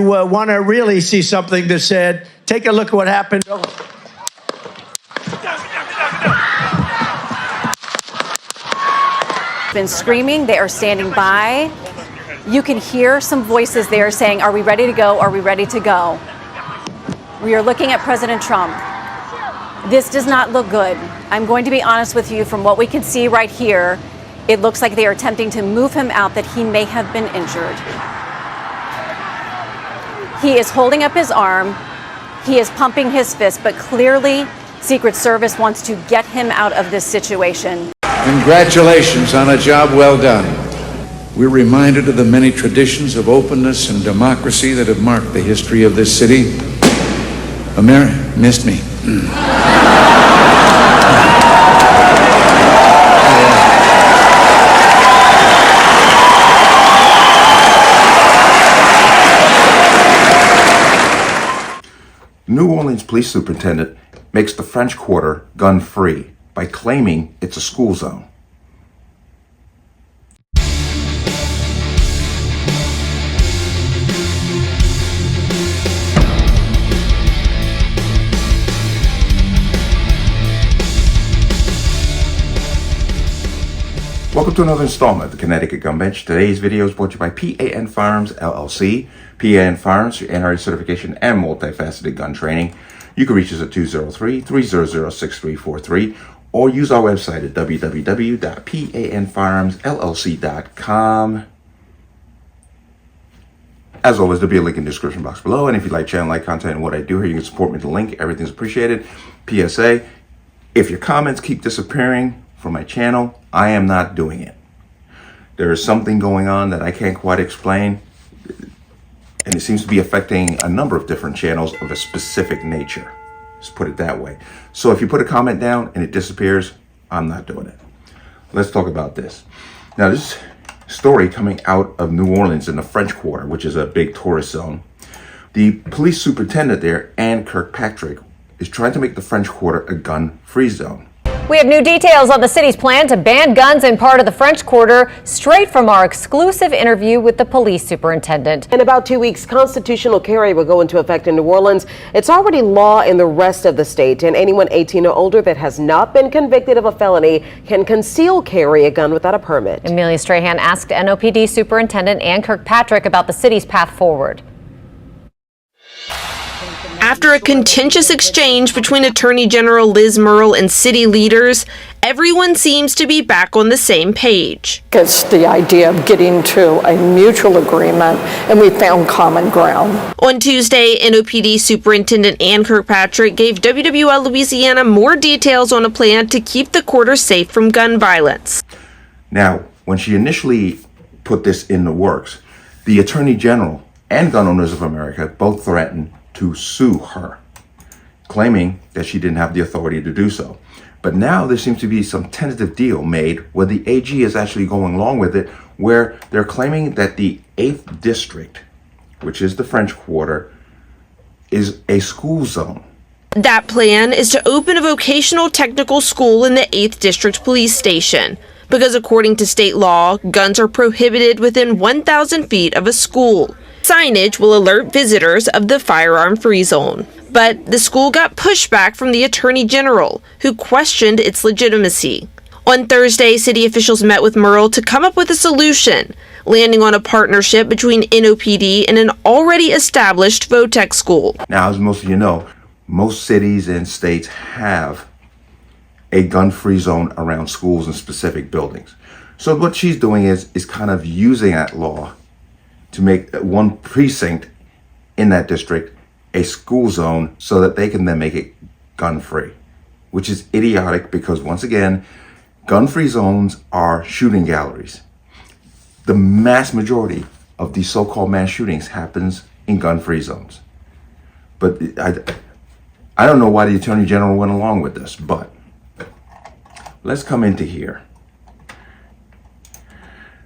want to really see something that's said, take a look at what happened. Been screaming. They are standing by. You can hear some voices there saying, are we ready to go? Are we ready to go? We are looking at President Trump. This does not look good. I'm going to be honest with you. From what we can see right here, it looks like they are attempting to move him out, that he may have been injured. He is holding up his arm. He is pumping his fist, but clearly Secret Service wants to get him out of this situation. Congratulations on a job well done. We're reminded of the many traditions of openness and democracy that have marked the history of this city. America missed me. New Orleans Police Superintendent makes the French Quarter gun-free by claiming it's a school zone. Welcome to another installment of the Connecticut Gun Bench. Today's video is brought to you by P.A.N. Firearms, LLC. P.A.N. Firearms, your NRA certification and multifaceted gun training. You can reach us at 203-300-6343 or use our website at www.panfirearmsllc.com. As always, there'll be a link in the description box below. And if you like channel, like content, and what I do here, you can support me with the link. Everything's appreciated. PSA, if your comments keep disappearing from my channel, I am not doing it. There is something going on that I can't quite explain, and it seems to be affecting a number of different channels of a specific nature. Let's put it that way. So if you put a comment down and it disappears, I'm not doing it. Let's talk about this. Now, this story coming out of New Orleans in the French Quarter, which is a big tourist zone. The police superintendent there, Ann Kirkpatrick, is trying to make the French Quarter a gun-free zone. We have new details on the city's plan to ban guns in part of the French Quarter, straight from our exclusive interview with the police superintendent. In about 2 weeks, constitutional carry will go into effect in New Orleans. It's already law in the rest of the state, and anyone 18 or older that has not been convicted of a felony can conceal carry a gun without a permit. Amelia Strahan asked NOPD Superintendent Ann Kirkpatrick about the city's path forward. After a contentious exchange between Attorney General Liz Murrill and city leaders, everyone seems to be back on the same page. It's the idea of getting to a mutual agreement, and we found common ground. On Tuesday, NOPD Superintendent Ann Kirkpatrick gave WWL Louisiana more details on a plan to keep the quarter safe from gun violence. Now, when she initially put this in the works, the Attorney General and Gun Owners of America both threatened to sue her, claiming that she didn't have the authority to do so. But now there seems to be some tentative deal made where the AG is actually going along with it, where they're claiming that the 8th District, which is the French Quarter, is a school zone. That plan is to open a vocational technical school in the 8th District Police Station, because according to state law, guns are prohibited within 1,000 feet of a school. Signage will alert visitors of the firearm-free zone. But the school got pushback from the Attorney General, who questioned its legitimacy. On Thursday, city officials met with Murrill to come up with a solution, landing on a partnership between NOPD and an already established VOTEC school. Now, as most of you know, most cities and states have a gun-free zone around schools and specific buildings. So what she's doing is kind of using that law to make one precinct in that district a school zone so that they can then make it gun-free, which is idiotic because, once again, gun-free zones are shooting galleries. The mass majority of these so-called mass shootings happens in gun-free zones. But I don't know why the Attorney General went along with this, but let's come into here.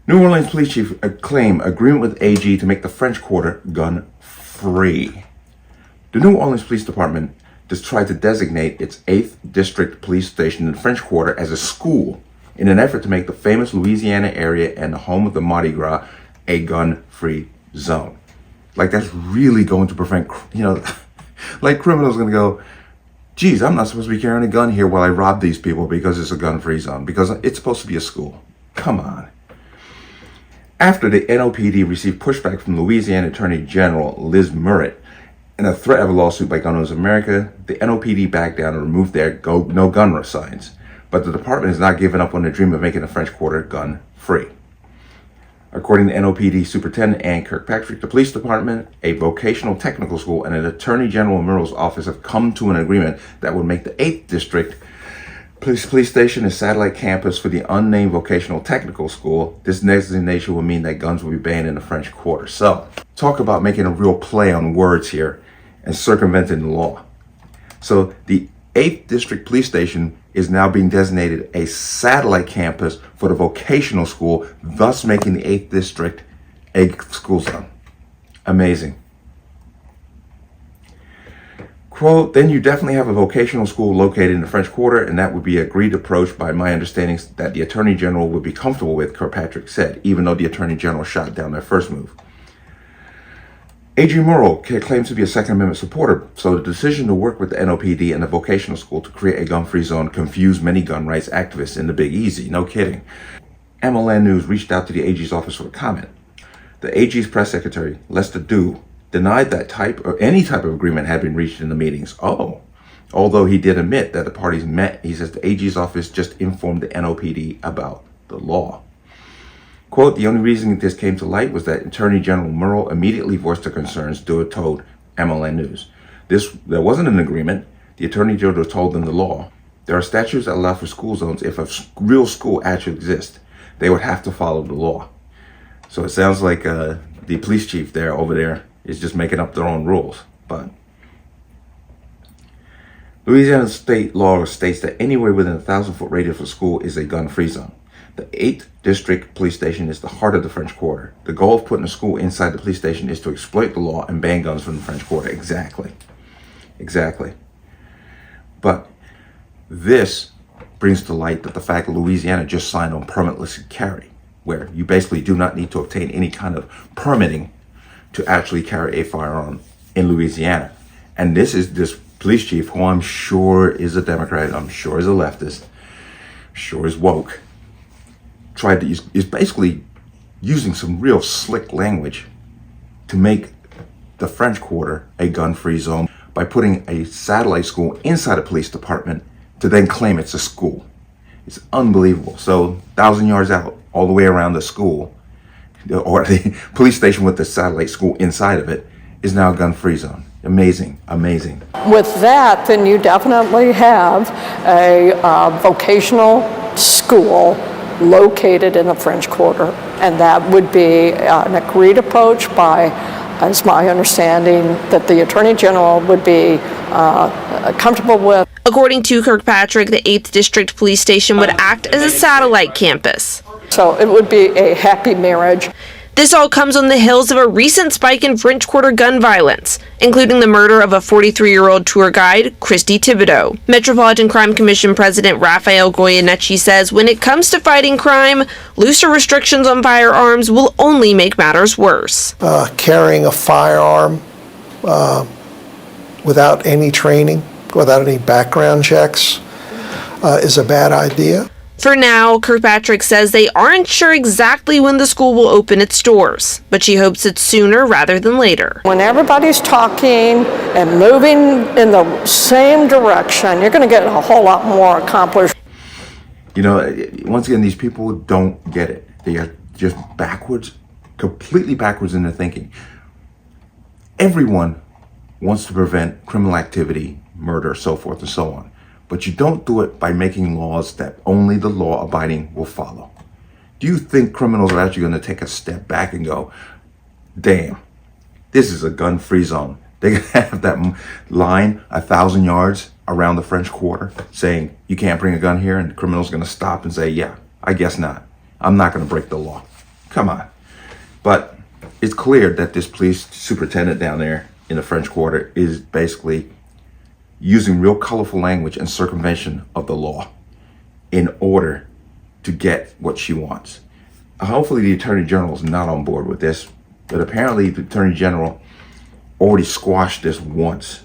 New Orleans Police Chief claim agreement with AG to make the French Quarter gun-free. The New Orleans Police Department just tried to designate its 8th District Police Station in the French Quarter as a school in an effort to make the famous Louisiana area and the home of the Mardi Gras a gun-free zone. Like that's really going to prevent, like criminals going to go, geez, I'm not supposed to be carrying a gun here while I rob these people because it's a gun-free zone, because it's supposed to be a school. Come on. After the NOPD received pushback from Louisiana Attorney General Liz Murritt and a threat of a lawsuit by Gun Owners America, the NOPD backed down and removed their no gun signs. But the department has not given up on the dream of making the French Quarter gun-free. According to NOPD Superintendent Ann Kirkpatrick, the police department, a vocational technical school, and an Attorney General Murrell's office have come to an agreement that would make the 8th District Police Station a satellite campus for the unnamed vocational technical school. This designation will mean that guns will be banned in the French Quarter. So, talk about making a real play on words here and circumventing the law. So, the 8th District Police Station is now being designated a satellite campus for the vocational school, thus making the 8th District a school zone. Amazing. Quote, then you definitely have a vocational school located in the French Quarter, and that would be an agreed approach by my understanding that the Attorney General would be comfortable with, Kirkpatrick said, even though the Attorney General shot down their first move. A.G. Murrell claims to be a Second Amendment supporter, so the decision to work with the NOPD and the vocational school to create a gun-free zone confused many gun rights activists in the Big Easy. No kidding. MLN News reached out to the AG's office for a comment. The AG's press secretary, Lester Dew, denied that any type of agreement had been reached in the meetings. Although he did admit that the parties met, he says the AG's office just informed the NOPD about the law. Quote, the only reason this came to light was that Attorney General Murrell immediately voiced the concerns, Dew told MLN News. There wasn't an agreement. The Attorney General told them the law. There are statutes that allow for school zones. If a real school actually exists, they would have to follow the law. So it sounds like the police chief over there is just making up their own rules. But Louisiana state law states that anywhere within a 1,000-foot radius of a school is a gun-free zone. The 8th District Police Station is the heart of the French Quarter. The goal of putting a school inside the police station is to exploit the law and ban guns from the French Quarter. Exactly. But this brings to light that the fact that Louisiana just signed on permitless carry, where you basically do not need to obtain any kind of permitting to actually carry a firearm in Louisiana. And this is this police chief, who I'm sure is a Democrat, I'm sure is a leftist, sure is woke, is basically using some real slick language to make the French Quarter a gun-free zone by putting a satellite school inside a police department to then claim it's a school. It's unbelievable. So 1,000 yards out, all the way around the school, or the police station with the satellite school inside of it, is now a gun-free zone. Amazing. With that, then you definitely have a vocational school located in the French Quarter, and that would be an agreed approach by, as my understanding, that the Attorney General would be comfortable with. According to Kirkpatrick, the 8th District Police Station would act as a satellite campus. So it would be a happy marriage. This all comes on the heels of a recent spike in French Quarter gun violence, including the murder of a 43-year-old tour guide, Christy Thibodeau. Metropolitan Crime Commission President Raphael Goyeneche says when it comes to fighting crime, looser restrictions on firearms will only make matters worse. Carrying a firearm without any training, without any background checks, is a bad idea. For now, Kirkpatrick says they aren't sure exactly when the school will open its doors, but she hopes it's sooner rather than later. When everybody's talking and moving in the same direction, you're going to get a whole lot more accomplished. Once again, these people don't get it. They are just backwards, completely backwards in their thinking. Everyone wants to prevent criminal activity, murder, so forth and so on. But you don't do it by making laws that only the law-abiding will follow. Do you think criminals are actually going to take a step back and go, damn, this is a gun-free zone? They're going to have that line 1,000 yards around the French Quarter saying, you can't bring a gun here, and the criminal's going to stop and say, yeah, I guess not. I'm not going to break the law. Come on. But it's clear that this police superintendent down there in the French Quarter is basically using real colorful language and circumvention of the law in order to get what she wants. Hopefully the Attorney General is not on board with this, but apparently the Attorney General already squashed this once.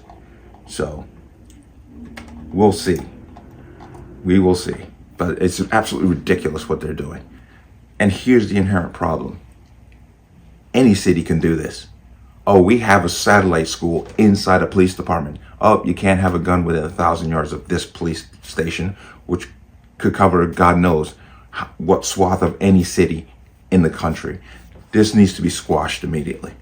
So we'll see. We will see. But it's absolutely ridiculous what they're doing. And here's the inherent problem. Any city can do this. Oh, we have a satellite school inside a police department. Oh, you can't have a gun within 1,000 yards of this police station, which could cover God knows what swath of any city in the country. This needs to be squashed immediately.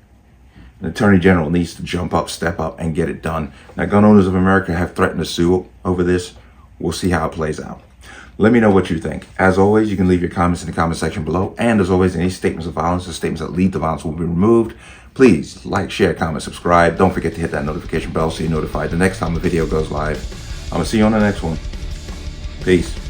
The Attorney General needs to jump up, step up, and get it done. Now, Gun Owners of America have threatened to sue over this. We'll see how it plays out. Let me know what you think. As always, you can leave your comments in the comment section below. And as always, any statements of violence or statements that lead to violence will be removed. Please like, share, comment, subscribe. Don't forget to hit that notification bell so you're notified the next time the video goes live. I'm going to see you on the next one. Peace.